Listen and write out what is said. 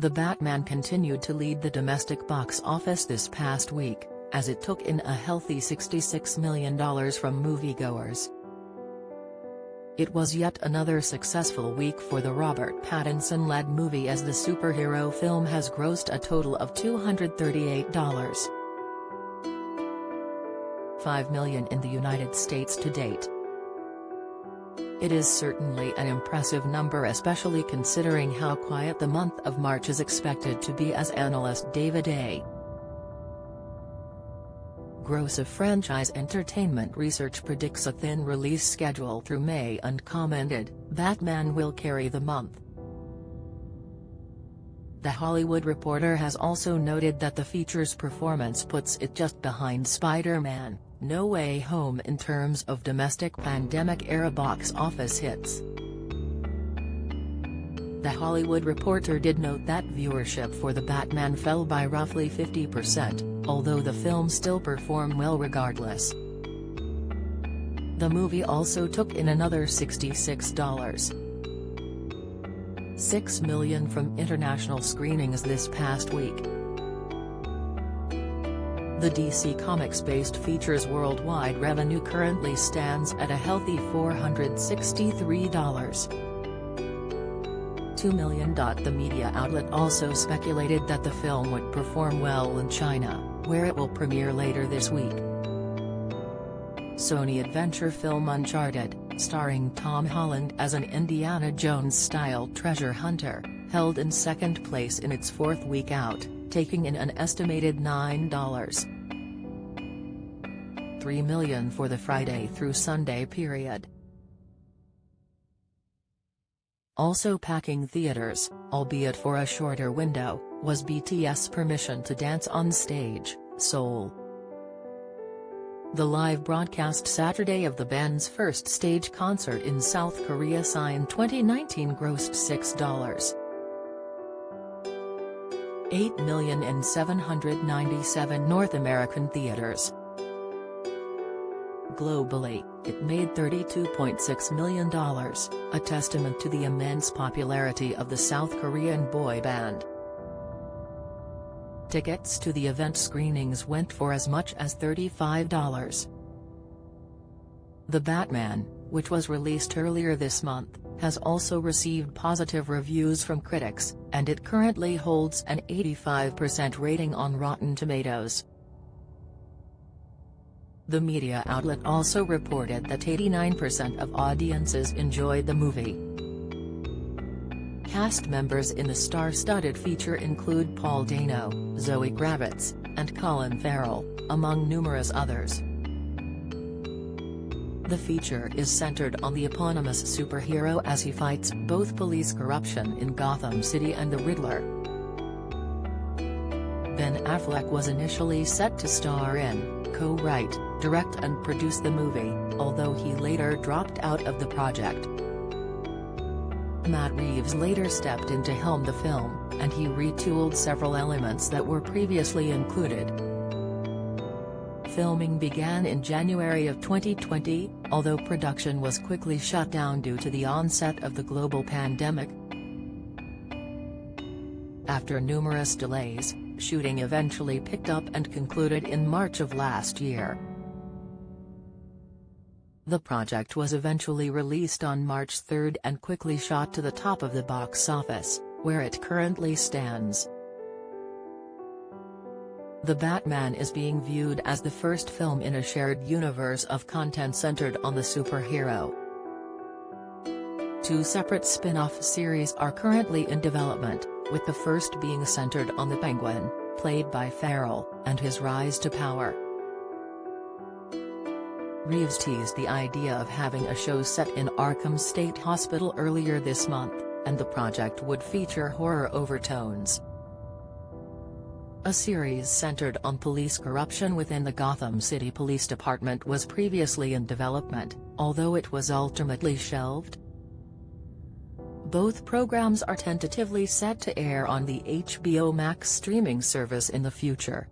The Batman continued to lead the domestic box office this past week, as it took in a healthy $66 million from moviegoers. It was yet another successful week for the Robert Pattinson-led movie, as the superhero film has grossed a total of $238.5 million in the United States to date. It is certainly an impressive number, especially considering how quiet the month of March is expected to be, as analyst David A. Gross of Franchise Entertainment Research predicts a thin release schedule through May and commented, "Batman will carry the month." The Hollywood Reporter has also noted that the feature's performance puts it just behind Spider-Man: No Way Home in terms of domestic pandemic-era box office hits. The Hollywood Reporter did note that viewership for The Batman fell by roughly 50%, although the film still performed well regardless. The movie also took in another $66.6 million from international screenings this past week. The DC Comics-based feature's worldwide revenue currently stands at a healthy $463.2 million. The media outlet also speculated that the film would perform well in China, where it will premiere later this week. Sony adventure film Uncharted, starring Tom Holland as an Indiana Jones-style treasure hunter, held in second place in its fourth week out, taking in an estimated $9.3 million for the Friday through Sunday period. Also packing theaters, albeit for a shorter window, was BTS' Permission to Dance on Stage, Seoul. The live broadcast Saturday of the band's first stage concert in South Korea in 2019 grossed $6.8 million in 797 North American theaters. Globally, it made $32.6 million, a testament to the immense popularity of the South Korean boy band. Tickets to the event screenings went for as much as $35. The Batman, which was released earlier this month, has also received positive reviews from critics, and it currently holds an 85% rating on Rotten Tomatoes. The media outlet also reported that 89% of audiences enjoyed the movie. Cast members in the star-studded feature include Paul Dano, Zoe Kravitz, and Colin Farrell, among numerous others. The feature is centered on the eponymous superhero as he fights both police corruption in Gotham City and the Riddler. Ben Affleck was initially set to star in, co-write, direct and produce the movie, although he later dropped out of the project. Matt Reeves later stepped in to helm the film, and he retooled several elements that were previously included. Filming began in January of 2020, although production was quickly shut down due to the onset of the global pandemic. After numerous delays, shooting eventually picked up and concluded in March of last year. The project was eventually released on March 3 and quickly shot to the top of the box office, where it currently stands. The Batman is being viewed as the first film in a shared universe of content centered on the superhero. Two separate spin-off series are currently in development, with the first being centered on the Penguin, played by Farrell, and his rise to power. Reeves teased the idea of having a show set in Arkham State Hospital earlier this month, and the project would feature horror overtones. A series centered on police corruption within the Gotham City Police Department was previously in development, although it was ultimately shelved. Both programs are tentatively set to air on the HBO Max streaming service in the future.